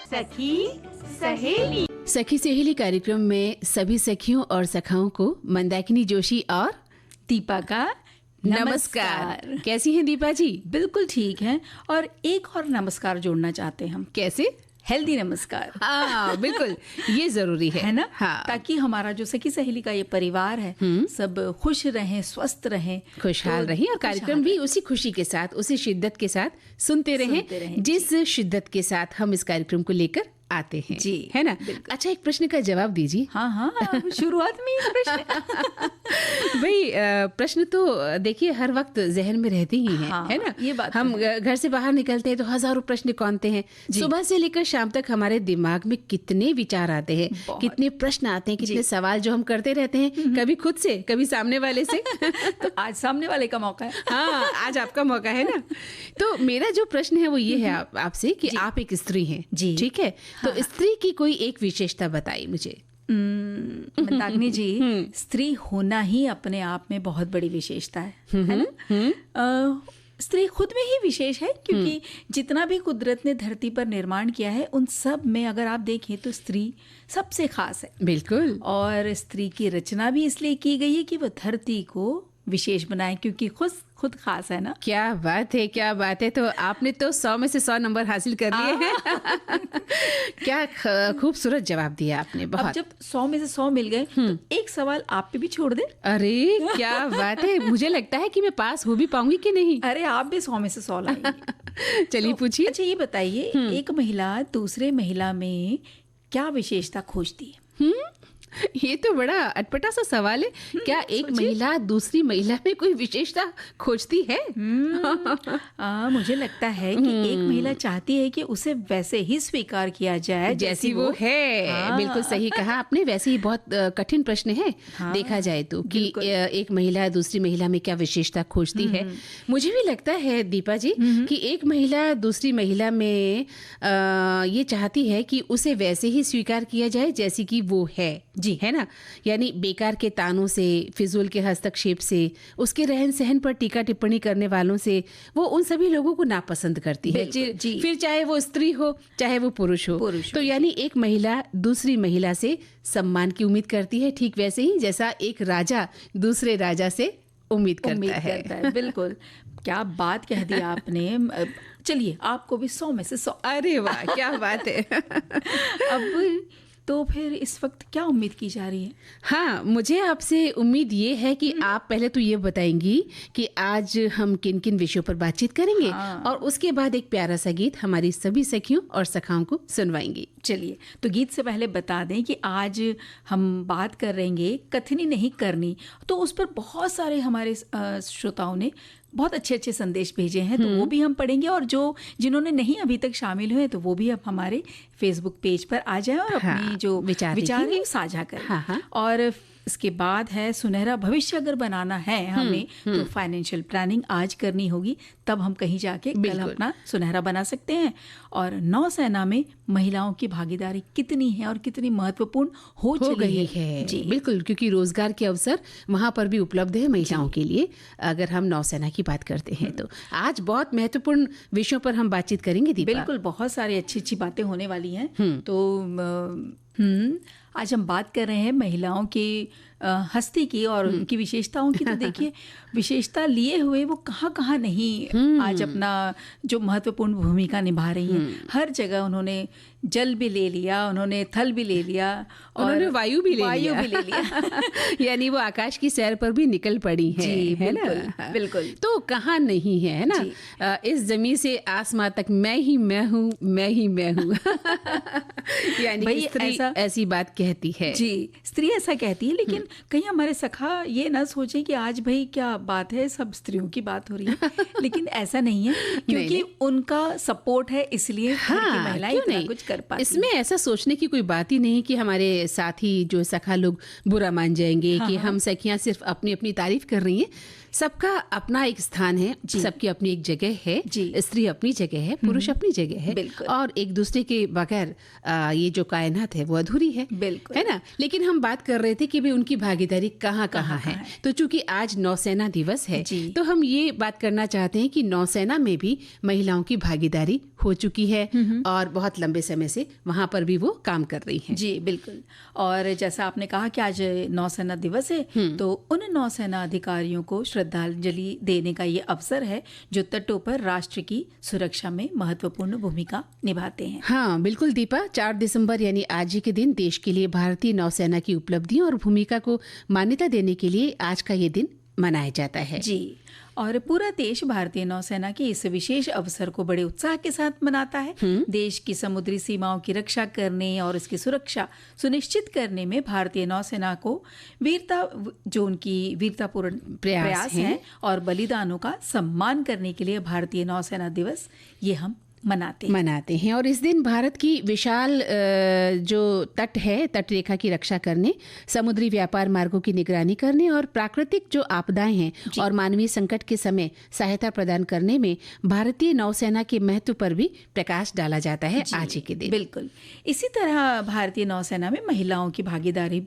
सखी सहेली। सखी सहेली कार्यक्रम में सभी सखियों और सखाओं को मंदाकिनी जोशी और दीपा का नमस्कार। कैसी हैं दीपा जी? बिल्कुल ठीक है। और एक और नमस्कार जोड़ना चाहते हैं हम। कैसे? हेल्दी नमस्कार। हाँ बिल्कुल, ये जरूरी है ना? हाँ। ताकि हमारा जो सखी सहेली का ये परिवार है सब खुश रहें, स्वस्थ रहें, खुशहाल रहें और कार्यक्रम भी उसी खुशी के साथ, उसी शिद्दत के साथ सुनते रहें जिस शिद्दत के साथ हम इस कार्यक्रम को लेकर आते हैं जी, है ना? अच्छा, एक प्रश्न का जवाब दीजिए। हाँ शुरुआत में ही प्रश्न। भाई प्रश्न तो देखिए हर वक्त जहन में रहते ही हैं, है ना? ये बात हम घर से बाहर निकलते हैं तो हजारों प्रश्न कौनते हैं। सुबह से लेकर शाम तक हमारे दिमाग में कितने विचार आते हैं, कितने प्रश्न आते हैं, कितने सवाल जो हम करते रहते हैं, कभी खुद से कभी सामने वाले से। तो आज सामने वाले का मौका है। हाँ, आज आपका मौका है ना। तो मेरा जो प्रश्न है वो ये है आपसे कि आप एक स्त्री हैं, ठीक है? तो स्त्री की कोई एक विशेषता बताइए मुझे। मंदाकिनी जी, स्त्री होना ही अपने आप में बहुत बड़ी विशेषता है ना? स्त्री खुद में ही विशेष है, क्योंकि जितना भी कुदरत ने धरती पर निर्माण किया है उन सब में अगर आप देखें तो स्त्री सबसे खास है। बिल्कुल। और स्त्री की रचना भी इसलिए की गई है कि वो धरती को विशेष बनाए, क्योंकि खुद खास है ना। क्या बात है, क्या बात है। तो आपने तो 100 में से 100 नंबर हासिल कर लिए हैं। क्या खूबसूरत जवाब दिया आपने। बहुत। अब जब 100 में से 100 मिल गए तो एक सवाल आप पे भी छोड़ दे। अरे क्या बात है, मुझे लगता है कि मैं पास हो भी पाऊंगी कि नहीं। अरे आप भी 100 में से 100 लाएंगी। चलिए पूछिए। अच्छा ये बताइए, एक महिला दूसरे महिला में क्या विशेषता खोजती है? ये तो बड़ा अटपटा सा सवाल है। क्या एक महिला दूसरी महिला में कोई विशेषता खोजती है? मुझे लगता है कि एक महिला चाहती है कि उसे वैसे ही स्वीकार किया जाए जैसी वो है। बिल्कुल सही कहा आपने। वैसे ही बहुत कठिन प्रश्न है देखा जाए तो, कि एक महिला दूसरी महिला में क्या विशेषता खोजती है। मुझे भी लगता है दीपा जी कि एक महिला दूसरी महिला में ये चाहती है कि उसे वैसे ही स्वीकार किया जाए जैसी कि वो है। जी, है ना? यानी बेकार के तानों से, फिजूल के हस्तक्षेप से, उसके रहन सहन पर टीका टिप्पणी करने वालों से वो उन सभी लोगों को नापसंद करती है। फिर चाहे वो स्त्री हो चाहे वो पुरुष हो। तो यानी एक महिला दूसरी महिला से सम्मान की उम्मीद करती है, ठीक वैसे ही जैसा एक राजा दूसरे राजा से उम्मीद करता है। बिल्कुल। क्या बात कह दी आपने। चलिए आपको भी 100 में से 100। अरे वाह, क्या बात है। अब तो फिर इस वक्त क्या उम्मीद की जा रही है? हाँ, मुझे आपसे उम्मीद ये है कि आप पहले तो ये बताएंगी कि आज हम किन किन विषयों पर बातचीत करेंगे, और उसके बाद एक प्यारा सा गीत हमारी सभी सखियों और सखाओं को सुनवाएंगी। चलिए, तो गीत से पहले बता दें कि आज हम बात कर रहेंगे कथनी नहीं करनी। तो उस पर बहुत सारे हमारे श्रोताओं ने बहुत अच्छे अच्छे संदेश भेजे हैं, तो वो भी हम पढ़ेंगे। और जिन्होंने नहीं अभी तक शामिल हुए तो वो भी अब हमारे फेसबुक पेज पर आ जाए और अपनी जो विचार साझा करें। और इसके बाद है सुनहरा भविष्य अगर बनाना है हमें तो फाइनेंशियल प्लानिंग आज करनी होगी, तब हम कहीं जाके कल अपना सुनहरा बना सकते हैं। और नौसेना में महिलाओं की भागीदारी कितनी है और कितनी महत्वपूर्ण हो गई है। जी बिल्कुल, क्योंकि रोजगार के अवसर वहाँ पर भी उपलब्ध है महिलाओं के लिए, अगर हम नौसेना की बात करते हैं तो। आज बहुत महत्वपूर्ण विषयों पर हम बातचीत करेंगे दीपा। बिल्कुल, बहुत सारी अच्छी अच्छी बातें होने वाली हैं। तो आज हम बात कर रहे हैं महिलाओं की हस्ती की और उनकी विशेषताओं की। तो देखिए, विशेषता लिए हुए वो कहाँ कहाँ नहीं आज अपना जो महत्वपूर्ण भूमिका निभा रही हैं। हर जगह उन्होंने जल भी ले लिया, उन्होंने थल भी ले लिया, और उन्होंने वायु भी ले लिया। यानी वो आकाश की सैर पर भी निकल पड़ी हैं, है ना? बिल्कुल। तो कहाँ नहीं है ना? इस जमीन से आसमां तक मैं ही मैं हूँ, मैं ही मैं हूँ। यानी स्त्री ऐसी बात कहती है। जी, स्त्री ऐसा कहती है। लेकिन कहीं हमारे सखा ये ना सोचे कि आज भाई क्या बात है, सब स्त्रियों की बात हो रही है। लेकिन ऐसा नहीं है, क्योंकि उनका सपोर्ट है, इसलिए महिलाएं इतना कुछ कर पाती। इसमें ऐसा सोचने की कोई बात ही नहीं कि हमारे साथी जो सखा लोग बुरा मान जाएंगे कि हम सखियां सिर्फ अपनी अपनी तारीफ कर रही हैं। सबका अपना एक स्थान है, सबकी अपनी एक जगह है। स्त्री अपनी जगह है, पुरुष अपनी जगह है, और एक दूसरे के बगैर ये जो कायनात है वो अधूरी है ना। लेकिन हम बात कर रहे थे कि भी उनकी भागीदारी कहाँ कहाँ है। तो चूंकि आज नौसेना दिवस है तो हम ये बात करना चाहते हैं कि नौसेना में भी महिलाओं की भागीदारी हो चुकी है और बहुत लंबे समय से वहाँ पर भी वो काम कर रही हैं। जी बिल्कुल। और जैसा आपने कहा कि आज नौसेना दिवस है, तो उन नौसेना अधिकारियों को श्रद्धांजलि देने का ये अवसर है जो तटों पर राष्ट्र की सुरक्षा में महत्वपूर्ण भूमिका निभाते हैं। हाँ बिल्कुल दीपा, 4 दिसंबर यानी आज ही के दिन देश के लिए भारतीय नौसेना की उपलब्धियों और भूमिका को मान्यता देने के लिए आज का ये दिन मनाया जाता है। जी, और पूरा देश भारतीय नौसेना के इस विशेष अवसर को बड़े उत्साह के साथ मनाता है। देश की समुद्री सीमाओं की रक्षा करने और इसकी सुरक्षा सुनिश्चित करने में भारतीय नौसेना को जो उनकी वीरतापूर्ण प्रयास है और बलिदानों का सम्मान करने के लिए भारतीय नौसेना दिवस ये हम मनाते हैं। और इस दिन भारत की विशाल जो तट है, तट रेखा की रक्षा करने, समुद्री व्यापार मार्गों की निगरानी करने और प्राकृतिक जो आपदाएं हैं और मानवीय संकट के समय सहायता प्रदान करने में भारतीय नौसेना के महत्व पर भी प्रकाश डाला जाता है आज ही के दिन। बिल्कुल। इसी तरह भारतीय नौसेना में महिलाओं की भागीदारी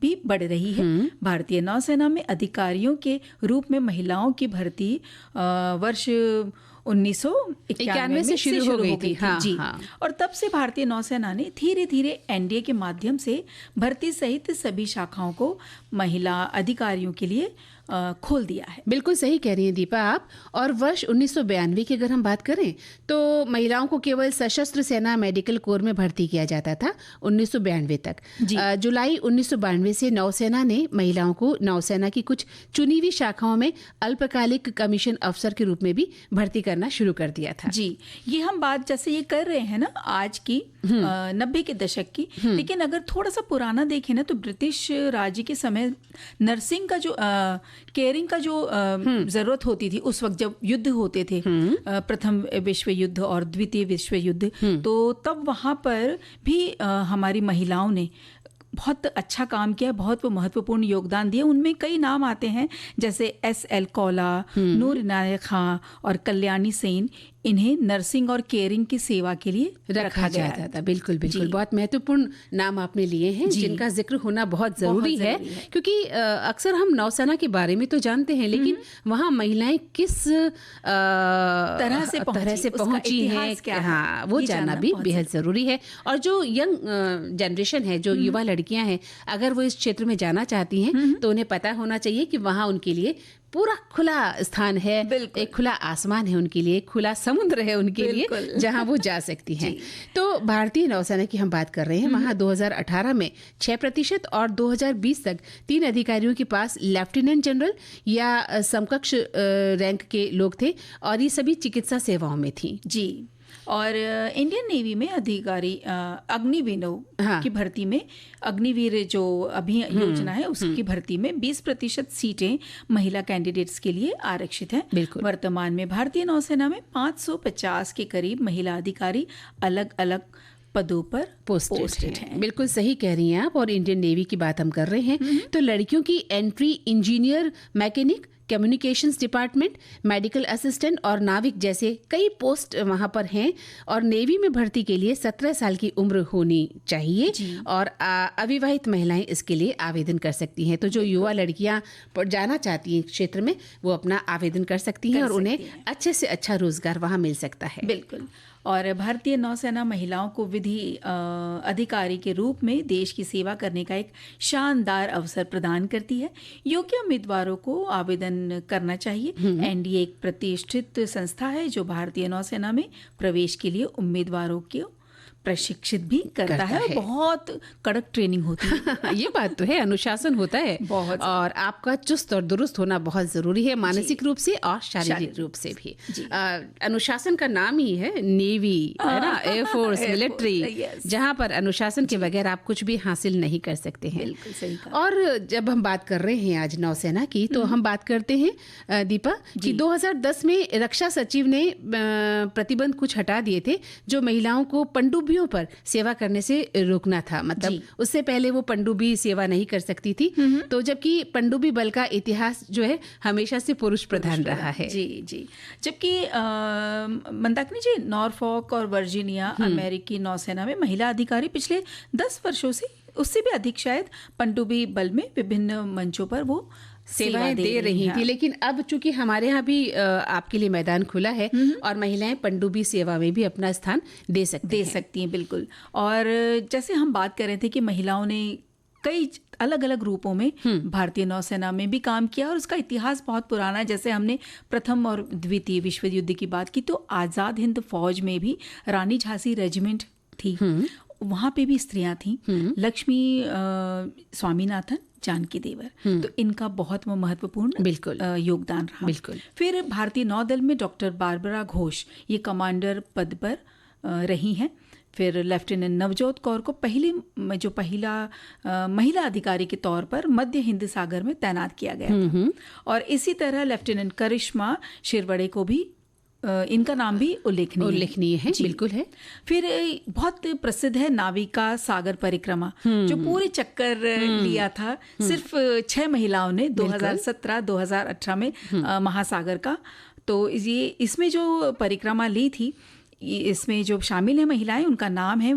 भी बढ़ रही है। भारतीय नौसेना में अधिकारियों के रूप में महिलाओं की भर्ती वर्ष 1991 से शुरू हो गई थी। हाँ। और तब से भारतीय नौसेना ने धीरे धीरे एनडीए के माध्यम से भर्ती सहित सभी शाखाओं को महिला अधिकारियों के लिए खोल दिया है। बिल्कुल सही कह रही हैं दीपा आप। और वर्ष 1992 की अगर हम बात करें तो महिलाओं को केवल सशस्त्र सेना मेडिकल कोर में भर्ती किया जाता था 1992 तक। जुलाई 1992 से नौसेना ने महिलाओं को नौसेना की कुछ चुनी हुई शाखाओं में अल्पकालिक कमीशन अफसर के रूप में भी भर्ती करना शुरू कर दिया था। जी, ये हम बात जैसे ये कर रहे हैं ना आज की 90 के दशक की, लेकिन अगर थोड़ा सा पुराना देखें ना तो ब्रिटिश राज्य के समय नर्सिंग का जो केयरिंग का जो जरूरत होती थी उस वक्त जब युद्ध होते थे, प्रथम विश्व युद्ध और द्वितीय विश्व युद्ध, तो तब वहाँ पर भी हमारी महिलाओं ने बहुत अच्छा काम किया, बहुत महत्वपूर्ण योगदान दिया। उनमें कई नाम आते हैं जैसे SL कौला, नूर इनायत खां और कल्याणी सेन। इन्हें नर्सिंग और केयरिंग की सेवा के लिए रखा जाता था। बिल्कुल बिल्कुल, बहुत महत्वपूर्ण नाम आपने लिए हैं जिनका जिक्र होना बहुत जरूरी है, क्योंकि अक्सर हम नौसेना के बारे में तो जानते हैं लेकिन वहाँ महिलाएं किस तरह से पहुंची हैं, हाँ, वो जानना भी बेहद जरूरी है। और जो यंग जनरेशन है, जो युवा लड़कियां हैं, अगर वो इस क्षेत्र में जाना चाहती हैं तो उन्हें पता होना चाहिए कि वहाँ उनके लिए पूरा खुला स्थान है, एक खुला आसमान है उनके लिए, खुला समुद्र है उनके लिए, जहां वो जा सकती हैं। तो भारतीय नौसेना की हम बात कर रहे हैं, वहां 2018 में 6% और 2020 तक 3 अधिकारियों के पास लेफ्टिनेंट जनरल या समकक्ष रैंक के लोग थे और ये सभी चिकित्सा सेवाओं में थी। जी, और इंडियन नेवी में अधिकारी अग्निवीरों की भर्ती में, अग्निवीर जो अभी योजना है उसकी भर्ती में 20% सीटें महिला कैंडिडेट्स के लिए आरक्षित हैं। वर्तमान में भारतीय नौसेना में 550 के करीब महिला अधिकारी अलग अलग पदों पर पोस्टेड हैं। बिल्कुल सही कह रही हैं आप। और इंडियन नेवी की बात हम कर रहे हैं तो लड़कियों की entry engineer, mechanic, communications department, medical assistant और नाविक जैसे कई पोस्ट वहाँ पर हैं। और नेवी में भर्ती के लिए 17 साल की उम्र होनी चाहिए और अविवाहित महिलाएं इसके लिए आवेदन कर सकती हैं। तो जो युवा लड़कियां जाना चाहती हैं क्षेत्र में, वो अपना आवेदन कर सकती हैं और उन्हें अच्छे से अच्छा रोजगार वहाँ मिल सकता है। बिल्कुल। और भारतीय नौसेना महिलाओं को विधि अधिकारी के रूप में देश की सेवा करने का एक शानदार अवसर प्रदान करती है। योग्य उम्मीदवारों को आवेदन करना चाहिए। एनडीए एक प्रतिष्ठित संस्था है जो भारतीय नौसेना में प्रवेश के लिए उम्मीदवारों को प्रशिक्षित भी करता है। बहुत कड़क ट्रेनिंग होती है। ये बात तो है, अनुशासन होता है बहुत, और आपका चुस्त और दुरुस्त होना बहुत जरूरी है, मानसिक रूप से और शारीरिक रूप से भी। अनुशासन का नाम ही है नेवी, है ना, एयरफोर्स, मिलिट्री, जहाँ पर अनुशासन के बगैर आप कुछ भी हासिल नहीं कर सकते हैं। बिल्कुल सही कहा। और जब हम बात कर रहे हैं आज नौसेना की, तो हम बात करते हैं दीपा कि 2010 में रक्षा सचिव ने प्रतिबंध कुछ हटा दिए थे जो महिलाओं को पनडुब्बियों पनडुब्बियों पर सेवा करने से रोकना था। मतलब उससे पहले वो पनडुब्बी सेवा नहीं कर सकती थी। तो जबकि पनडुब्बी बल का इतिहास जो है हमेशा से पुरुष प्रधान रहा है। जी जी। जबकि मंदाकिनी जी, नॉरफॉक और वर्जीनिया अमेरिकी नौसेना में महिला अधिकारी पिछले 10 वर्षों से, उससे भी अधिक शायद, पनडुब्बी बल में विभिन्न मंचों पर वो सेवाएं दे रही थी। लेकिन अब चूंकि हमारे यहाँ भी आपके लिए मैदान खुला है और महिलाएं पनडुब्बी सेवा में भी अपना स्थान दे सकती हैं। बिल्कुल। और जैसे हम बात कर रहे थे कि महिलाओं ने कई अलग अलग रूपों में भारतीय नौसेना में भी काम किया और उसका इतिहास बहुत पुराना है। जैसे हमने प्रथम और द्वितीय विश्व युद्ध की बात की, तो आज़ाद हिंद फौज में भी रानी झांसी रेजिमेंट थी, वहाँ पे भी स्त्रियां थीं। लक्ष्मी स्वामीनाथन, जानकी देवर, तो इनका बहुत महत्वपूर्ण बिल्कुल योगदान रहा। बिल्कुल। फिर भारतीय नौदल में डॉक्टर बारबरा घोष ये कमांडर पद पर रही हैं। फिर लेफ्टिनेंट नवजोत कौर को पहला महिला अधिकारी के तौर पर मध्य हिंद सागर में तैनात किया गया था। और इसी तरह लेफ्टिनेंट करिश्मा शिरवड़े को भी, इनका नाम भी उल्लेखनीय है। बिल्कुल है। फिर बहुत प्रसिद्ध है नाविका सागर परिक्रमा, जो पूरे चक्कर लिया था सिर्फ 6 महिलाओं ने 2017-2018 में महासागर का। तो ये इसमें जो परिक्रमा ली थी, इसमें जो शामिल है महिलाएं, उनका नाम है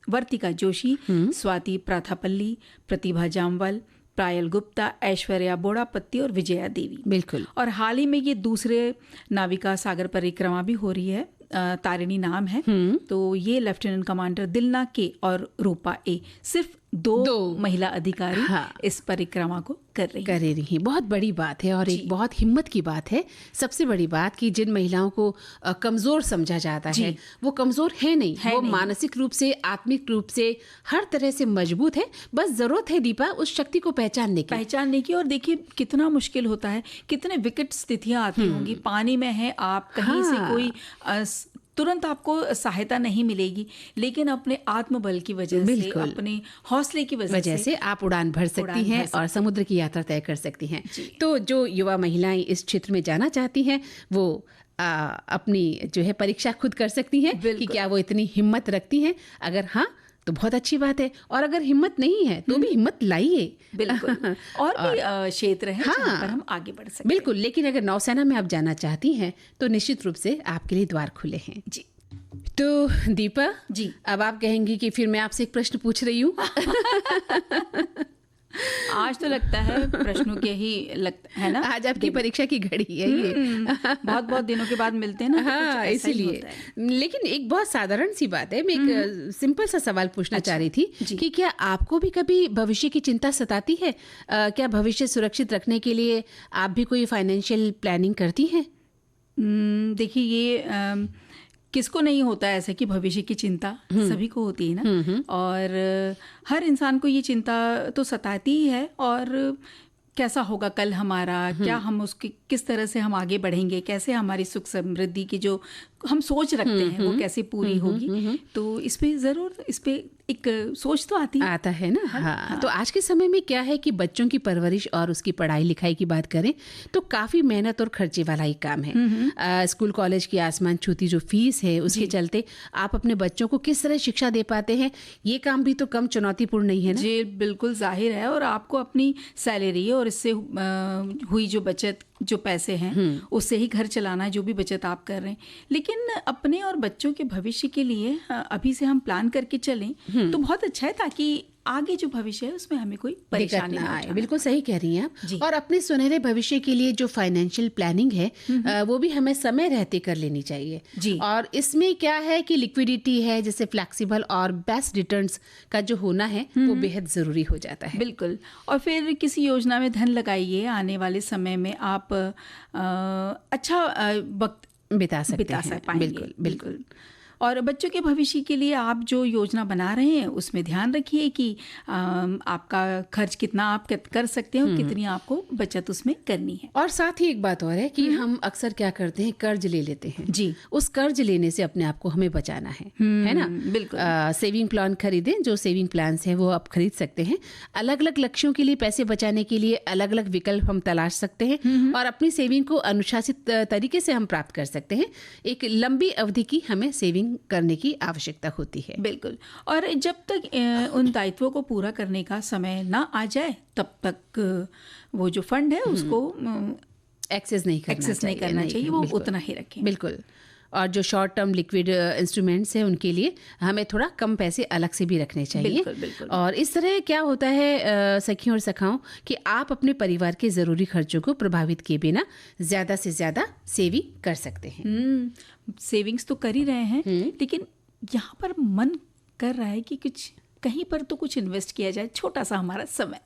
वर्तिका जोशी, स्वाति प्राथापल्ली, प्रतिभा जामवाल, प्रायल गुप्ता, ऐश्वर्या बोड़ापत्ती और विजया देवी। बिल्कुल। और हाल ही में ये दूसरे नाविका सागर परिक्रमा भी हो रही है, तारिणी नाम है। तो ये लेफ्टिनेंट कमांडर दिलना के और रूपा ए, सिर्फ दो महिला अधिकारी इस परिक्रमा को कर रही हैं। बहुत बड़ी बात है और एक बहुत हिम्मत की बात है। सबसे बड़ी बात कि जिन महिलाओं को कमजोर समझा जाता है, वो कमजोर है नहीं, वो मानसिक रूप से, आत्मिक रूप से, हर तरह से मजबूत है। बस जरूरत है दीपा उस शक्ति को पहचानने की। और देखिए कितना मुश्किल होता है, कितने विकट स्थितियां आती होंगी। पानी में है आप, कहीं से कोई तुरंत आपको सहायता नहीं मिलेगी, लेकिन अपने आत्मबल की वजह से, अपने हौसले की वजह से आप उड़ान भर सकती हैं और समुद्र की यात्रा तय कर सकती हैं। तो जो युवा महिलाएं इस क्षेत्र में जाना चाहती हैं, वो अपनी जो है परीक्षा खुद कर सकती हैं कि क्या वो इतनी हिम्मत रखती हैं। अगर हाँ तो बहुत अच्छी बात है, और अगर हिम्मत नहीं है तो भी हिम्मत लाइए। बिल्कुल। और भी क्षेत्र है जहाँ पर हम आगे बढ़ सकते हैं। बिल्कुल। लेकिन अगर नौसेना में आप जाना चाहती हैं तो निश्चित रूप से आपके लिए द्वार खुले हैं। जी। तो दीपा जी, अब आप कहेंगी कि फिर मैं आपसे एक प्रश्न पूछ रही हूँ। आज तो लगता है प्रश्नों के ही है ना, आज आपकी परीक्षा की घड़ी है ये। बहुत बहुत दिनों के बाद मिलते हैं ना, हाँ, इसीलिए। लेकिन एक बहुत साधारण सी बात है, मैं एक सिंपल सा सवाल पूछना चाह रही थी कि क्या आपको भी कभी भविष्य की चिंता सताती है? क्या भविष्य सुरक्षित रखने के लिए आप भी कोई फाइनेंशियल प्लानिंग करती हैं? देखिए, ये किसको नहीं होता है ऐसा कि भविष्य की चिंता, सभी को होती है ना। और हर इंसान को ये चिंता तो सताती ही है। और कैसा होगा कल हमारा, क्या हम उसके किस तरह से हम आगे बढ़ेंगे, कैसे हमारी सुख समृद्धि की जो हम सोच रखते हैं वो कैसे पूरी होगी। तो इस पे एक सोच तो आता है ना। हाँ। तो आज के समय में क्या है कि बच्चों की परवरिश और उसकी पढ़ाई लिखाई की बात करें तो काफ़ी मेहनत और खर्चे वाला ही काम है। स्कूल कॉलेज की आसमान छूती जो फीस है, उसके चलते आप अपने बच्चों को किस तरह शिक्षा दे पाते हैं, ये काम भी तो कम चुनौतीपूर्ण नहीं है ना? जी बिल्कुल, जाहिर है। और आपको अपनी सैलरी और इससे हुई जो बचत, जो पैसे हैं, उससे ही घर चलाना है, जो भी बचत आप कर रहे हैं। लेकिन अपने और बच्चों के भविष्य के लिए अभी से हम प्लान करके चलें तो बहुत अच्छा है, ताकि आगे जो भविष्य है उसमें हमें कोई परेशानी ना आए। बिल्कुल सही कह रही हैं आप। और अपने सुनहरे भविष्य के लिए जो फाइनेंशियल प्लानिंग है वो भी हमें समय रहते कर लेनी चाहिए। जी। और इसमें क्या है कि लिक्विडिटी है, जैसे फ्लेक्सिबल और बेस्ट रिटर्न्स का जो होना है वो बेहद ज़रूरी हो जाता है। बिल्कुल। और फिर किसी योजना में धन लगाइए, आने वाले समय में आप अच्छा वक्त बिता सकते हैं। बिल्कुल बिल्कुल। और बच्चों के भविष्य के लिए आप जो योजना बना रहे हैं उसमें ध्यान रखिए कि आपका खर्च कितना आप कर सकते हैं और कितनी आपको बचत उसमें करनी है। और साथ ही एक बात और है कि हम अक्सर क्या करते हैं, कर्ज ले लेते हैं। जी। उस कर्ज लेने से अपने आप को हमें बचाना है ना? बिल्कुल। सेविंग प्लान खरीदें, जो सेविंग प्लान है वो आप खरीद सकते हैं। अलग अलग लक्ष्यों के लिए पैसे बचाने के लिए अलग अलग विकल्प हम तलाश सकते हैं और अपनी सेविंग को अनुशासित तरीके से हम प्राप्त कर सकते हैं। एक लंबी अवधि की हमें सेविंग प्लानिंग करने की आवश्यकता होती है। बिल्कुल। और जब तक उन दायित्वों को पूरा करने का समय ना आ जाए तब तक वो जो फंड है उसको एक्सेस नहीं करना चाहिए, वो उतना ही रखें। बिल्कुल। और जो शॉर्ट टर्म लिक्विड इंस्ट्रूमेंट्स हैं उनके लिए हमें थोड़ा कम पैसे अलग से भी रखने चाहिए। बिल्कुल, बिल्कुल। और इस तरह क्या होता है सखियों और सखाओं कि आप अपने परिवार के ज़रूरी खर्चों को प्रभावित किए बिना ज़्यादा से ज़्यादा सेविंग कर सकते हैं। सेविंग्स तो कर ही रहे हैं, लेकिन यहाँ पर मन कर रहा है कि कुछ कहीं पर तो कुछ इन्वेस्ट किया जाए, छोटा सा हमारा समय।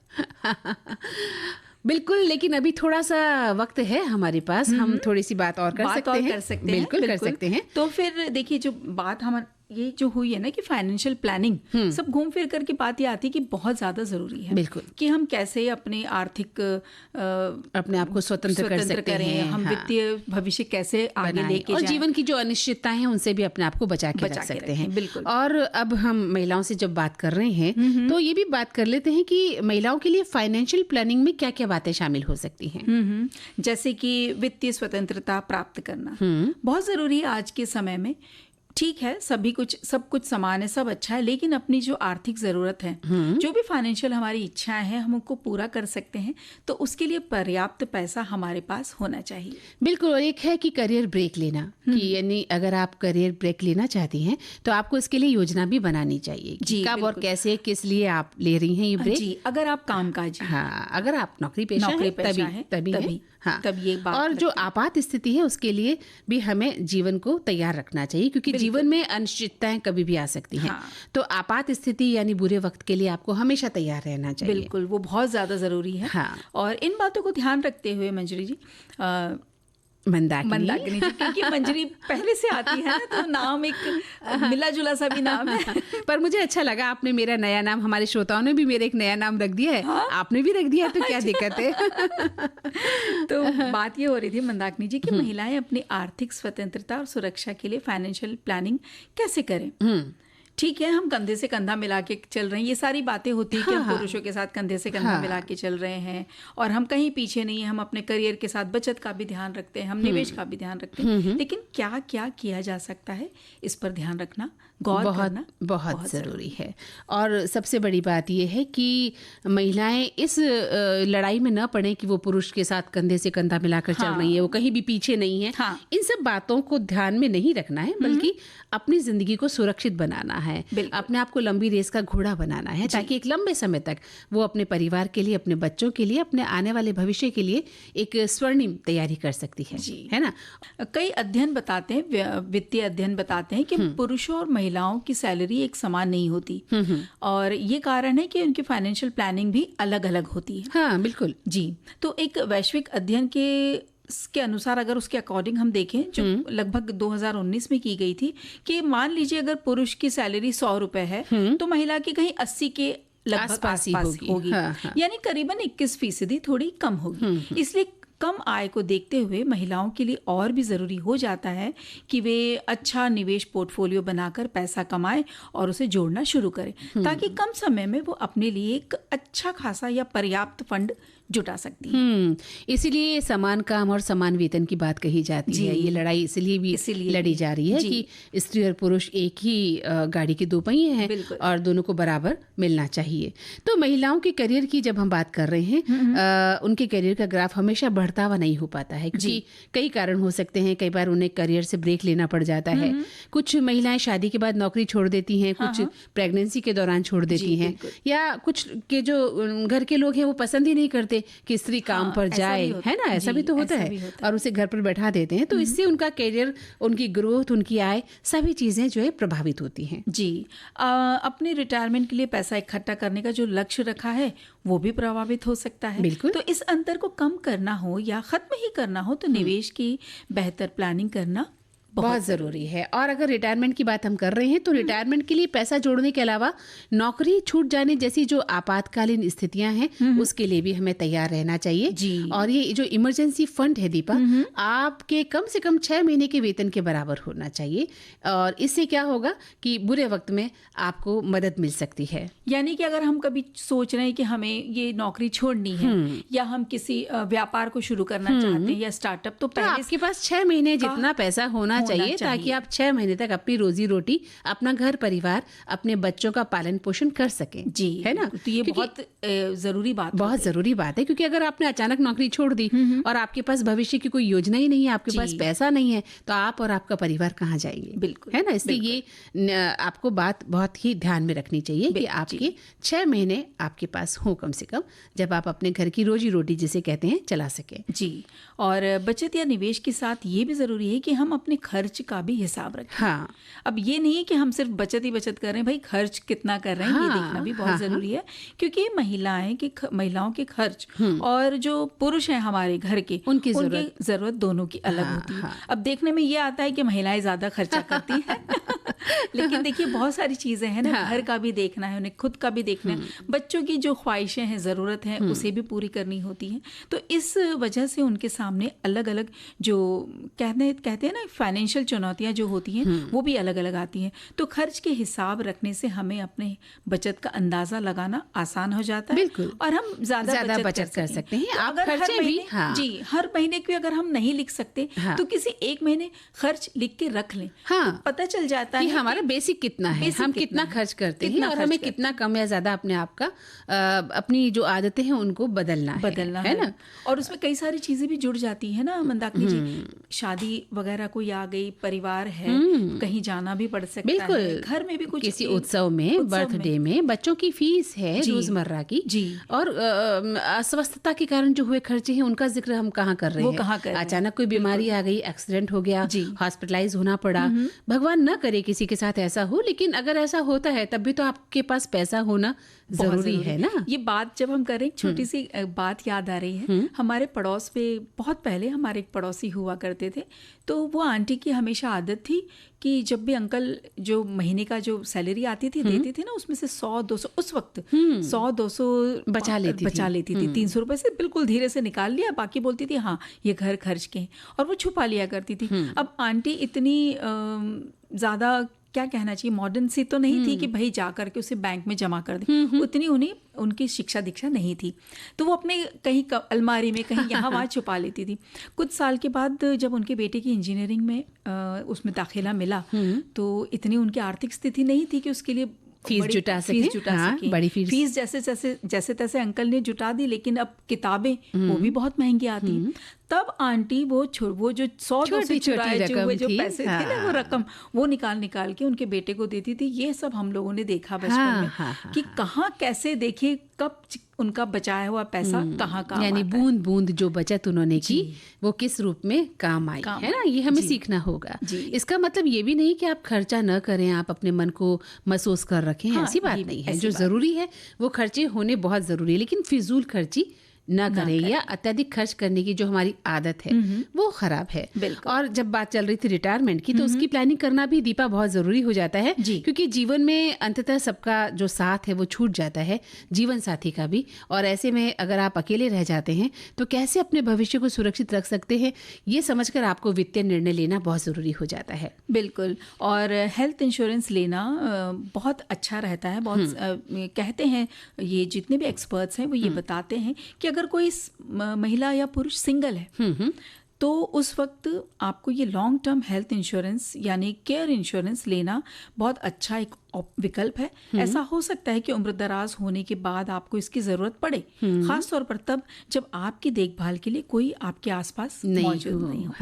बिल्कुल, लेकिन अभी थोड़ा सा वक्त है हमारे पास, हम थोड़ी सी बात और कर सकते हैं। बिल्कुल कर सकते हैं। तो फिर देखिए, जो बात ये जो हुई है ना कि फाइनेंशियल प्लानिंग, सब घूम फिर करके बात ये आती है कि बहुत ज्यादा जरूरी है। बिल्कुल। कि हम कैसे अपने आर्थिक अपने आप को स्वतंत्र कर सकते हैं, हम वित्तीय भविष्य कैसे आगे लेके और जाएं, जीवन की जो अनिश्चितताएं हैं उनसे भी अपने आप को बचा के रख सकते हैं। बिल्कुल। और अब हम महिलाओं से जब बात कर रहे हैं तो ये भी बात कर लेते हैं कि महिलाओं के लिए फाइनेंशियल प्लानिंग में क्या क्या बातें शामिल हो सकती हैं। जैसे कि वित्तीय स्वतंत्रता प्राप्त करना बहुत जरूरी है आज के समय में। ठीक है, सब कुछ समान है, सब अच्छा है, लेकिन अपनी जो आर्थिक जरूरत है, जो भी फाइनेंशियल हमारी इच्छाएं हैं, हम उनको पूरा कर सकते हैं, तो उसके लिए पर्याप्त पैसा हमारे पास होना चाहिए। बिल्कुल। और एक है कि करियर ब्रेक लेना, कि यानी अगर आप करियर ब्रेक लेना चाहती हैं तो आपको इसके लिए योजना भी बनानी चाहिए कि कब और कैसे, किस लिए आप ले रही हैं ये ब्रेक। जी, अगर आप कामकाजी, हाँ, अगर आप नौकरी पेशा है तभी हाँ। तब ये बात। और जो आपात स्थिति है उसके लिए भी हमें जीवन को तैयार रखना चाहिए, क्योंकि जीवन में अनिश्चितताएं कभी भी आ सकती हैं। तो आपात स्थिति यानी बुरे वक्त के लिए आपको हमेशा तैयार रहना चाहिए। बिल्कुल, वो बहुत ज्यादा जरूरी है। हाँ। और इन बातों को ध्यान रखते हुए मंजरी जी, मंदाकिनी जी, क्योंकि मंजरी पहले से आती है ना, तो नाम एक मिला जुला सा भी नाम है। पर मुझे अच्छा लगा, आपने मेरा नया नाम, हमारे श्रोताओं ने भी मेरा एक नया नाम रख दिया है। हाँ? आपने भी रख दिया तो क्या दिक्कत है। तो बात ये हो रही थी मंदाकिनी जी कि महिलाएं अपनी आर्थिक स्वतंत्रता और सुरक्षा के लिए फाइनेंशियल प्लानिंग कैसे करें। ठीक है, हम कंधे से कंधा मिला के चल रहे हैं, ये सारी बातें होती है कि हम पुरुषों के साथ कंधे से कंधा मिला के चल रहे हैं और हम कहीं पीछे नहीं है। हम अपने करियर के साथ बचत का भी ध्यान रखते हैं, हम निवेश का भी ध्यान रखते हैं, लेकिन क्या क्या किया जा सकता है, इस पर ध्यान रखना, गौर करना बहुत ज़रूरी है। और सबसे बड़ी बात यह है कि महिलाएं इस लड़ाई में न पड़े कि वो पुरुष के साथ कंधे से कंधा मिलाकर चल रही है, वो कहीं भी पीछे नहीं है। इन सब बातों को ध्यान में नहीं रखना है, बल्कि अपनी जिंदगी को सुरक्षित बनाना है, अपने आप को लंबी रेस का घोड़ा बनाना है, ताकि एक लंबे समय तक वो अपने परिवार के लिए, अपने बच्चों के लिए, अपने आने वाले भविष्य के लिए एक स्वर्णिम तैयारी कर सकती है ना। कई अध्ययन बताते हैं, वित्तीय अध्ययन बताते हैं कि पुरुषों और महिलाओं की सैलरी एक समान नहीं होती, और ये कारण है कि उनकी फाइनेंशियल प्लानिंग भी अलग अलग होती है। हाँ, बिल्कुल जी। तो एक वैश्विक अध्ययन के अनुसार, अगर उसके अकॉर्डिंग हम देखें, जो लगभग 2019 में की गई थी, कि मान लीजिए अगर पुरुष की सैलरी 100 रुपए है, तो महिला की कहीं 80 के लगभग आसपास होगी। हाँ। यानी करीबन 21% थोड़ी कम होगी। इसलिए कम आय को देखते हुए महिलाओं के लिए और भी ज़रूरी हो जाता है कि वे अच्छा निवेश पोर्टफोलियो बनाकर पैसा कमाएं और उसे जोड़ना शुरू करें, ताकि कम समय में वो अपने लिए एक अच्छा खासा या पर्याप्त फंड जुटा सकती है। इसीलिए समान काम और समान वेतन की बात कही जाती है। ये लड़ाई इसलिए भी लड़ी जा रही है कि स्त्री और पुरुष एक ही गाड़ी के दो पहिए हैं और दोनों को बराबर मिलना चाहिए। तो महिलाओं के करियर की जब हम बात कर रहे हैं, उनके करियर का ग्राफ हमेशा बढ़ता हुआ नहीं हो पाता है, क्योंकि कई कारण हो सकते हैं। कई बार उन्हें करियर से ब्रेक लेना पड़ जाता है। कुछ महिलाएं शादी के बाद नौकरी छोड़ देती हैं, कुछ प्रेगनेंसी के दौरान छोड़ देती हैं, या कुछ के जो घर के लोग हैं वो पसंद ही नहीं करते कि स्त्री काम पर जाए, है ना, ऐसा भी तो होता है, और उसे घर पर बैठा देते हैं। तो इससे उनका करियर, उनकी ग्रोथ, उनकी आय, सभी चीजें जो है प्रभावित होती हैं। जी। अपने रिटायरमेंट के लिए पैसा इकट्ठा करने का जो लक्ष्य रखा है वो भी प्रभावित हो सकता है। बिल्कुल। तो इस अंतर को कम करना हो या खत्म ही करना हो, तो निवेश की बेहतर प्लानिंग करना बहुत ज़रूरी है। और अगर रिटायरमेंट की बात हम कर रहे हैं तो रिटायरमेंट के लिए पैसा जोड़ने के अलावा नौकरी छूट जाने जैसी जो आपातकालीन स्थितियां हैं उसके लिए भी हमें तैयार रहना चाहिए जी। और ये जो इमरजेंसी फंड है दीपा, आपके कम से कम 6 महीने के वेतन के बराबर होना चाहिए, और इससे क्या होगा कि बुरे वक्त में आपको मदद मिल सकती है। यानी कि अगर हम कभी सोच रहे हैं कि हमें ये नौकरी छोड़नी है या हम किसी व्यापार को शुरू करना चाहते हैं या स्टार्टअप, तो पहले आपके पास 6 महीने जितना पैसा होना होना चाहिए ताकि आप 6 महीने तक अपनी रोजी रोटी, अपना घर परिवार, अपने बच्चों का पालन पोषण कर सकें। जी, है ना? तो ये बहुत जरूरी बात है, क्योंकि अगर आपने अचानक नौकरी छोड़ दी और आपके पास भविष्य की कोई योजना ही नहीं है, आपके पास पैसा नहीं है, तो आप और आपका परिवार कहाँ जाएंगे? बिल्कुल, है ना? इसलिए ये आपको बात बहुत ही ध्यान में रखनी चाहिए कि आपके 6 महीने आपके पास हो कम से कम, जब आप अपने घर की रोजी रोटी जिसे कहते हैं चला सके। जी, और बचत या निवेश के साथ ये भी जरूरी है कि हम अपने खर्च का भी हिसाब रखें। हाँ, अब ये नहीं है कि हम सिर्फ बचत ही बचत कर रहे हैं, भाई खर्च कितना कर रहे हैं ये देखना भी बहुत जरूरी है, क्योंकि महिलाओं के खर्च और जो पुरुष हैं हमारे घर के, उनकी जरूरत दोनों की अलग होती है। अब देखने में ये आता है कि महिलाएं ज्यादा खर्चा करती हैं लेकिन देखिए बहुत सारी चीजें हैं ना, घर का भी देखना है, उन्हें खुद का भी देखना है, बच्चों की जो ख्वाहिशें हैं, जरूरत है, उसे भी पूरी करनी होती है। तो इस वजह से उनके सामने अलग अलग जो कहते हैं ना फाइनेंशियल चुनौतियां जो होती हैं वो भी अलग अलग आती हैं। तो खर्च के हिसाब रखने से हमें अपने बचत का अंदाजा लगाना आसान हो जाता है और हम ज्यादा बचत कर सकते हैं। तो आप खर्चे भी जी हर महीने की अगर हम नहीं लिख सकते तो किसी एक महीने खर्च लिख के रख लें, तो पता चल जाता है हमारा बेसिक कितना है, हम कितना खर्च करते हैं और हमें कितना कम या ज्यादा अपने आप का अपनी जो आदतें हैं उनको बदलना है ना। और उसमें कई सारी चीजें भी जुड़ जाती है ना मंदाकिनी जी, शादी वगैरह कोई आ गई, परिवार है, कहीं जाना भी पड़ सकता है, घर में भी कुछ किसी उत्सव में, बर्थडे में, बच्चों की फीस है रोजमर्रा की जी, और अस्वस्थता के कारण जो हुए खर्चे हैं उनका जिक्र हम कहाँ कर रहे हैं। अचानक कोई बीमारी आ गई, एक्सीडेंट हो गया, हॉस्पिटलाइज होना पड़ा, भगवान न करे किसी के साथ ऐसा हो, लेकिन अगर ऐसा होता है तब भी तो आपके पास पैसा होना जरूरी है ना। ये बात जब हम करें, छोटी सी बात याद आ रही है, हमारे पड़ोस पे बहुत पहले हमारे एक पड़ोसी हुआ करते थे, तो वो आंटी की हमेशा आदत थी कि जब भी अंकल जो महीने का जो सैलरी आती थी देते थे ना, उसमें से 100-200 उस वक्त 100-200 बचा लेती थी। 300 रुपए से बिल्कुल धीरे से निकाल लिया, बाकी बोलती थी हाँ ये घर खर्च के हैं, और वो छुपा लिया करती थी। अब आंटी इतनी ज्यादा क्या कहना चाहिए मॉडर्न सी तो नहीं थी कि भाई जा करके उसे बैंक में जमा कर दे, उतनी उन्हें उनकी शिक्षा दीक्षा नहीं थी, तो वो अपने कहीं अलमारी में कहीं यहाँ वहाँ छुपा लेती थी। कुछ साल के बाद जब उनके बेटे की इंजीनियरिंग में उसमें दाखिला मिला, तो इतनी उनकी आर्थिक स्थिति नहीं थी कि उसके लिए फीस जुटा सके। बड़ी फीस जैसे तैसे अंकल ने जुटा दी, लेकिन अब किताबें वो भी बहुत महंगी आती हैं। तब आंटी वो जो 100-200 चुराए हुए जो पैसे थे ना, वो रकम वो निकाल के उनके बेटे को देती थी। ये सब हम लोगों ने देखा बचपन में कि कहाँ कैसे देखिए कब उनका बचाया हुआ पैसा कहाँ काम, यानी बूंद बूंद जो बचत उन्होंने की वो किस रूप में काम आई है ना, ये हमें सीखना होगा। इसका मतलब ये भी नहीं कि आप खर्चा न करें, आप अपने मन को महसूस कर रखें, ऐसी बात नहीं है। जो जरूरी है वो खर्चे होने बहुत जरूरी है, लेकिन फिजूल खर्ची ना करें या अत्यधिक खर्च करने की जो हमारी आदत है वो खराब है। और जब बात चल रही थी रिटायरमेंट की, तो उसकी प्लानिंग करना भी दीपा बहुत जरूरी हो जाता है, क्योंकि जीवन में अंततः सबका जो साथ है वो छूट जाता है, जीवन साथी का भी। और ऐसे में अगर आप अकेले रह जाते हैं तो कैसे अपने भविष्य को सुरक्षित रख सकते हैं, ये समझकर आपको वित्तीय निर्णय लेना बहुत जरूरी हो जाता है। बिल्कुल, और हेल्थ इंश्योरेंस लेना बहुत अच्छा रहता है। बहुत कहते हैं ये जितने भी एक्सपर्ट्स हैं वो ये बताते हैं कि अगर कोई महिला या पुरुष सिंगल है तो उस वक्त आपको ये लॉन्ग टर्म हेल्थ इंश्योरेंस यानी केयर इंश्योरेंस लेना बहुत अच्छा एक विकल्प है। ऐसा हो सकता है कि उम्र दराज होने के बाद आपको इसकी जरूरत पड़े, खास तौर पर तब जब आपकी देखभाल के लिए कोई आपके आसपास मौजूद नहीं हो।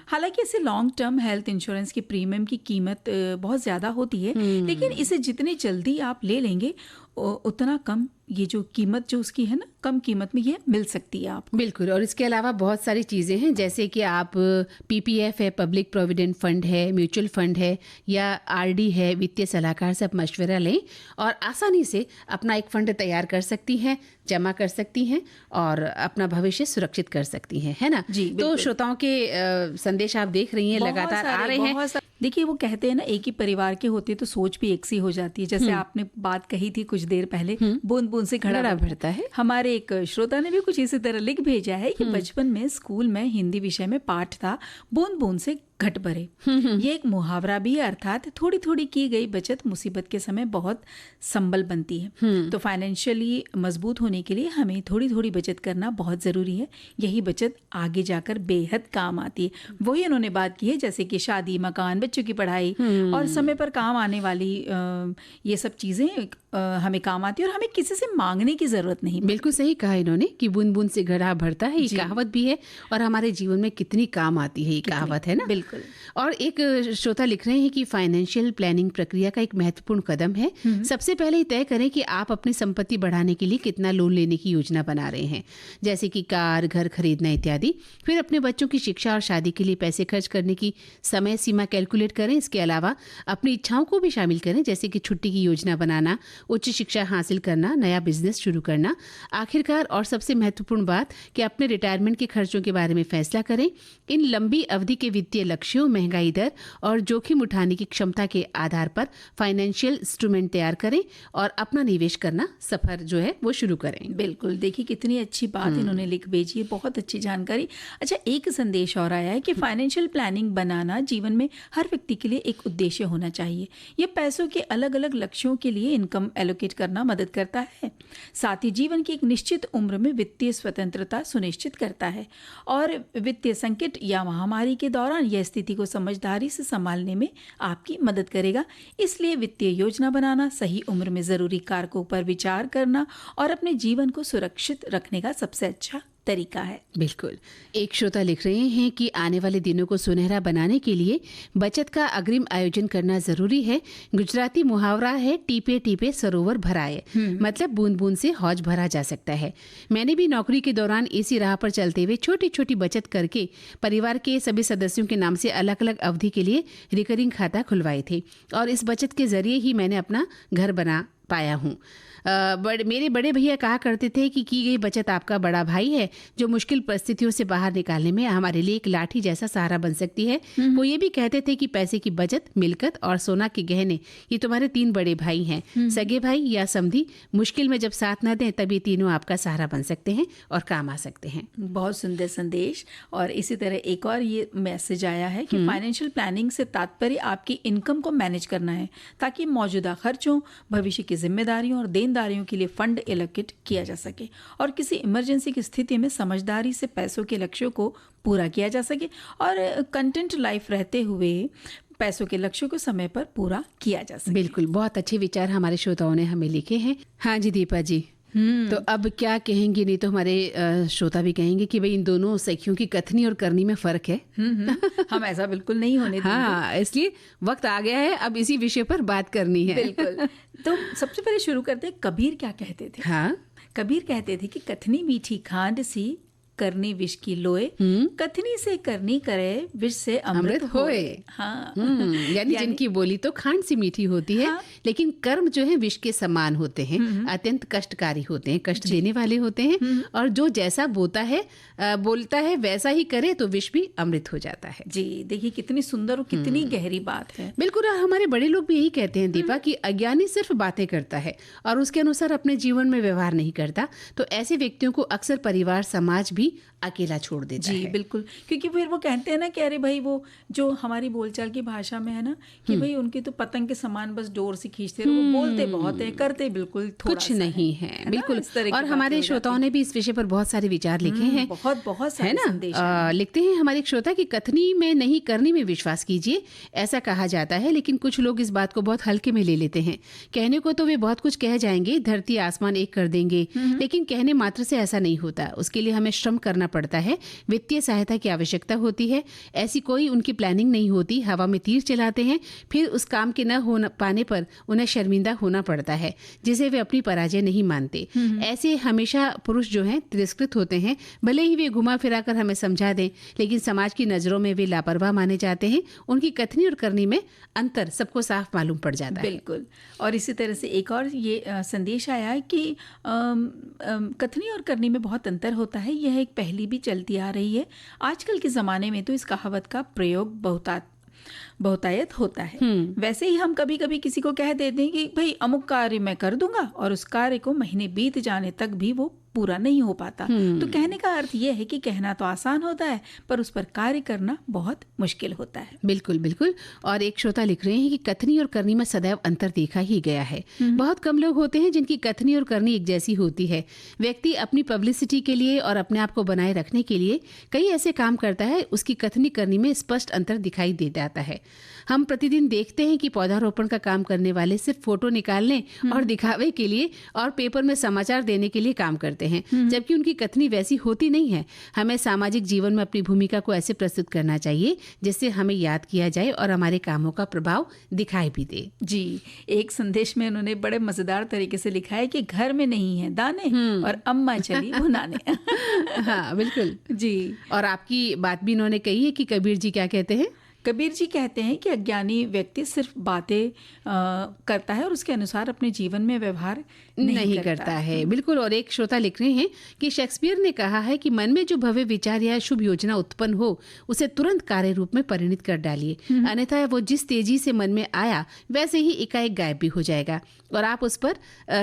हालांकि इसे लॉन्ग टर्म हेल्थ इंश्योरेंस की प्रीमियम की कीमत बहुत ज्यादा होती है, लेकिन इसे जितनी जल्दी आप ले लेंगे उतना कम ये जो कीमत जो उसकी है ना, कम कीमत में ये मिल सकती है आपको। बिल्कुल, और इसके अलावा बहुत सारी चीज़ें हैं, जैसे कि आप पीपीएफ है, पब्लिक प्रोविडेंट फंड है, म्यूचुअल फंड है या आरडी है, वित्तीय सलाहकार से आप मशवरा लें और आसानी से अपना एक फंड तैयार कर सकती हैं, जमा कर सकती हैं और अपना भविष्य सुरक्षित कर सकती हैं, है ना जी। तो श्रोताओं के संदेश आप देख रही हैं लगातार आ रहे हैं। देखिए वो कहते हैं ना, एक ही परिवार के होते तो सोच भी एक सी हो जाती है। जैसे आपने बात कही थी कुछ देर पहले, बूंद बूंद से घड़ा भरता है। हमारे एक श्रोता ने भी कुछ इसी तरह लिख भेजा है कि बचपन में स्कूल में हिंदी विषय में पाठ था, बूंद बूंद से घट भरे। ये एक मुहावरा भी है, अर्थात थोड़ी थोड़ी की गई बचत मुसीबत के समय बहुत संबल बनती है। तो फाइनेंशियली मजबूत होने के लिए हमें थोड़ी थोड़ी बचत करना बहुत ज़रूरी है। यही बचत आगे जाकर बेहद काम आती है। वही उन्होंने बात की है जैसे कि शादी, मकान, बच्चों की पढ़ाई और समय पर काम आने वाली ये सब चीज़ें हमें काम आती है और हमें किसी से मांगने की ज़रूरत नहीं। बिल्कुल सही कहा इन्होंने कि बूंद बूंद से घड़ा भरता है, ये कहावत भी है और हमारे जीवन में कितनी काम आती है ये कहावत, है ना। बिल्कुल। और एक श्रोता लिख रहे हैं कि फाइनेंशियल प्लानिंग प्रक्रिया का एक महत्वपूर्ण कदम है। सबसे पहले तय करें कि आप अपनी संपत्ति बढ़ाने के लिए कितना लोन लेने की योजना बना रहे हैं, जैसे कि कार, घर खरीदना इत्यादि। फिर अपने बच्चों की शिक्षा और शादी के लिए पैसे खर्च करने की समय सीमा कैलकुलेट करें। इसके अलावा अपनी इच्छाओं को भी शामिल करें, जैसे कि छुट्टी की योजना बनाना, उच्च शिक्षा हासिल करना, नया बिजनेस शुरू करना। आखिरकार और सबसे महत्वपूर्ण बात कि अपने रिटायरमेंट के खर्चों के बारे में फैसला करें। इन लंबी अवधि के वित्तीय लक्ष्यों, महंगाई दर और जोखिम उठाने की क्षमता के आधार पर फाइनेंशियल इंस्ट्रूमेंट तैयार करें और अपना निवेश करना सफर जो है वो शुरू करें। बिल्कुल, देखिए कितनी अच्छी बात इन्होंने लिख भेजी है, बहुत अच्छी जानकारी। अच्छा, एक संदेश और आया है कि फाइनेंशियल प्लानिंग बनाना जीवन में हर व्यक्ति के लिए एक उद्देश्य होना चाहिए। ये पैसों के अलग अलग लक्ष्यों के लिए इनकम एलोकेट करना मदद करता है, साथ ही जीवन की एक निश्चित उम्र में वित्तीय स्वतंत्रता सुनिश्चित करता है और वित्तीय संकट या महामारी के दौरान यह स्थिति को समझदारी से संभालने में आपकी मदद करेगा। इसलिए वित्तीय योजना बनाना, सही उम्र में जरूरी कारकों पर विचार करना और अपने जीवन को सुरक्षित रखने का सबसे अच्छा तरीका है। बिल्कुल। एक श्रोता लिख रहे हैं कि आने वाले दिनों को सुनहरा बनाने के लिए बचत का अग्रिम आयोजन करना जरूरी है। गुजराती मुहावरा है, टीपे टीपे सरोवर भराए, मतलब बूंद बूंद से हौज भरा जा सकता है। मैंने भी नौकरी के दौरान इसी राह पर चलते हुए छोटी छोटी बचत करके परिवार के सभी सदस्यों के नाम से अलग अलग अवधि के लिए रिकरिंग खाता खुलवाए थे और इस बचत के जरिए ही मैंने अपना घर बना पाया हूँ। मेरे बड़े भैया कहा करते थे कि की गई बचत आपका बड़ा भाई है, जो मुश्किल परिस्थितियों से बाहर निकालने में हमारे लिए एक लाठी जैसा सहारा बन सकती है। वो ये भी कहते थे कि पैसे की बचत, मिलकत और सोना के गहने ये तुम्हारे 3 बड़े भाई हैं। सगे भाई या समधी मुश्किल में जब साथ न दें तब ये तीनों आपका सहारा बन सकते हैं और काम आ सकते हैं। बहुत सुंदर संदेश। और इसी तरह एक और ये मैसेज आया है कि फाइनेंशियल प्लानिंग से तात्पर्य आपकी इनकम को मैनेज करना है, ताकि मौजूदा खर्चों, भविष्य की जिम्मेदारियों और देनदारियों के लिए फंड एलोकेट किया जा सके और किसी इमरजेंसी की स्थिति में समझदारी से पैसों के लक्ष्यों को पूरा किया जा सके और कंटेंट लाइफ रहते हुए पैसों के लक्ष्यों को समय पर पूरा किया जा सके। बिल्कुल, बहुत अच्छे विचार हमारे श्रोताओं ने हमें लिखे हैं। हाँ जी दीपा जी, तो अब क्या कहेंगे, नहीं तो हमारे श्रोता भी कहेंगे कि भाई इन दोनों सखियों की कथनी और करनी में फर्क है। हम ऐसा बिल्कुल नहीं होने देंगे। हाँ, इसलिए वक्त आ गया है अब इसी विषय पर बात करनी है। बिल्कुल। तो सबसे पहले शुरू करते हैं, कबीर क्या कहते थे। हाँ, कबीर कहते थे कि कथनी मीठी खांड सी, करनी विष की लोए, कथनी से करनी करे, विष से अमृत होए। हाँ। यानी जिनकी बोली तो खांड सी मीठी होती है, हाँ। लेकिन कर्म जो है विष के समान होते हैं, अत्यंत कष्टकारी होते हैं, कष्ट देने वाले होते हैं। और जो जैसा बोलता है वैसा ही करे तो विष भी अमृत हो जाता है। जी, देखिए कितनी सुंदर और कितनी गहरी बात है। बिल्कुल, हमारे बड़े लोग भी यही कहते हैं दीपा कि अज्ञानी सिर्फ बातें करता है और उसके अनुसार अपने जीवन में व्यवहार नहीं करता। तो ऐसे व्यक्तियों को अक्सर परिवार, समाज भी अकेला छोड़ देता है। जी बिल्कुल, क्योंकि फिर वो कहते हैं ना कि अरे भाई, वो जो हमारी बोलचाल की भाषा में है ना कि भाई उनकी तो पतंग के समान बस डोर से खींचते रहो, वो बोलते बहुत है, करते बिल्कुल कुछ नहीं है। बिल्कुल, और हमारे श्रोताओं ने भी इस विषय पर बहुत सारे विचार लिखे हैं, बहुत सारे संदेश लिखते हैं हमारे श्रोता की कथनी में नहीं करनी में विश्वास कीजिए, ऐसा कहा जाता है। लेकिन कुछ लोग इस बात को बहुत हल्के में ले लेते हैं। कहने को तो वे बहुत कुछ कह जाएंगे, धरती आसमान एक कर देंगे, लेकिन कहने मात्र से ऐसा नहीं होता। उसके लिए हमें श्रम करना पड़ता है, वित्तीय सहायता की आवश्यकता होती है। ऐसी कोई उनकी प्लानिंग नहीं होती, हवा में तीर चलाते हैं, फिर उस काम के न हो पाने पर उन्हें शर्मिंदा होना पड़ता है, जिसे वे अपनी पराजय नहीं मानते। ऐसे हमेशा पुरुष जो हैं तिरस्कृत होते हैं, भले ही वे घुमा फिरा कर हमें समझा दें, लेकिन समाज की नजरों में वे लापरवाह माने जाते हैं। उनकी कथनी और करनी में अंतर सबको साफ मालूम पड़ जाता है। बिल्कुल। और इसी तरह से एक और ये संदेश आया है कि कथनी और करनी में बहुत अंतर होता है। यह एक पहली भी चलती आ रही है। आजकल के ज़माने में तो इस कहावत का प्रयोग बहुतायत होता है। वैसे ही हम कभी कभी किसी को कह देते हैं कि भाई अमुक कार्य मैं कर दूंगा, और उस कार्य को महीने बीत जाने तक भी वो पूरा नहीं हो पाता। तो कहने का अर्थ यह है कि कहना तो आसान होता है, पर उस पर कार्य करना बहुत मुश्किल होता है। बिल्कुल बिल्कुल। और एक श्रोता लिख रहे हैं कि कथनी और करनी में सदैव अंतर देखा ही गया है। बहुत कम लोग होते हैं जिनकी कथनी और करनी एक जैसी होती है। व्यक्ति अपनी पब्लिसिटी के लिए और अपने आप को बनाए रखने के लिए कई ऐसे काम करता है, उसकी कथनी करनी में स्पष्ट अंतर दिखाई दे जाता है। हम प्रतिदिन देखते हैं कि पौधारोपण का काम करने वाले सिर्फ फोटो निकालने और दिखावे के लिए और पेपर में समाचार देने के लिए काम करते हैं, जबकि उनकी कथनी वैसी होती नहीं है। हमें सामाजिक जीवन में अपनी भूमिका को ऐसे प्रस्तुत करना चाहिए जिससे हमें याद किया जाए और हमारे कामों का प्रभाव दिखाई भी दे। जी, एक संदेश में उन्होंने बड़े मजेदार तरीके से लिखा है कि घर में नहीं है दाने और अम्मा चली भुनाने। हाँ बिल्कुल जी। और आपकी बात भी इन्होंने कही है कि कबीर जी क्या कहते हैं? कबीर जी कहते हैं कि अज्ञानी व्यक्ति सिर्फ बातें करता है और उसके अनुसार अपने जीवन में व्यवहार नहीं करता है। बिल्कुल। और एक श्रोता लिख रहे हैं कि शेक्सपियर ने कहा है कि मन में जो भव्य विचार या शुभ योजना उत्पन्न हो उसे तुरंत कार्य रूप में परिणत कर डालिए, अन्यथा वो जिस तेजी से मन में आया वैसे ही एकाएक गायब भी हो जाएगा और आप उस पर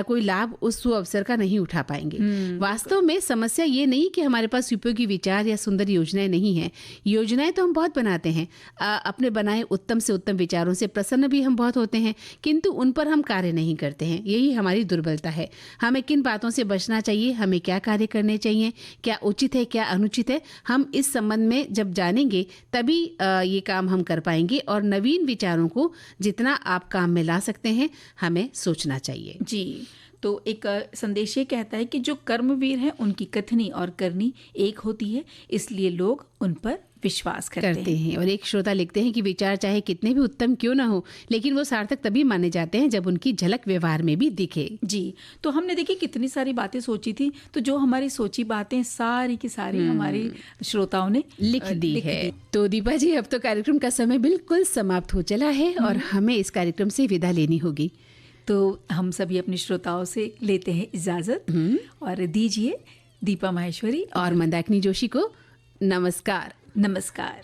कोई लाभ उस अवसर का नहीं उठा पाएंगे। वास्तव में समस्या ये नहीं कि हमारे पास उपयोगी विचार या सुंदर योजनाएं नहीं हैं। योजनाएं तो हम बहुत बनाते हैं, अपने बनाए उत्तम से उत्तम विचारों से प्रसन्न भी हम बहुत होते हैं, किंतु उन पर हम कार्य नहीं करते हैं। यही हमारी दुर्बलता है। हमें किन बातों से बचना चाहिए, हमें क्या कार्य करने चाहिए, क्या उचित है क्या अनुचित है, हम इस संबंध में जब जानेंगे तभी ये काम हम कर पाएंगे। और नवीन विचारों को जितना आप काम में ला सकते हैं हमें सोचना चाहिए। जी। तो एक संदेश ये कहता है कि जो कर्मवीर हैं उनकी कथनी और करनी एक होती है, इसलिए लोग उन पर विश्वास करते हैं। और एक श्रोता लिखते हैं कि विचार चाहे कितने भी उत्तम क्यों ना हो, लेकिन वो सार्थक तभी माने जाते हैं जब उनकी झलक व्यवहार में भी दिखे। जी। तो हमने देखिए कितनी सारी बातें सोची थी, तो जो हमारी सोची बातें सारी की सारी हमारी श्रोताओं ने लिख दी है। तो दीपा जी, अब तो कार्यक्रम का समय बिल्कुल समाप्त हो चला है और हमें इस कार्यक्रम से विदा लेनी होगी। तो हम सभी अपने श्रोताओं से लेते हैं इजाजत और दीजिए दीपा माहेश्वरी और मंदाकिनी जोशी को नमस्कार। नमस्कार।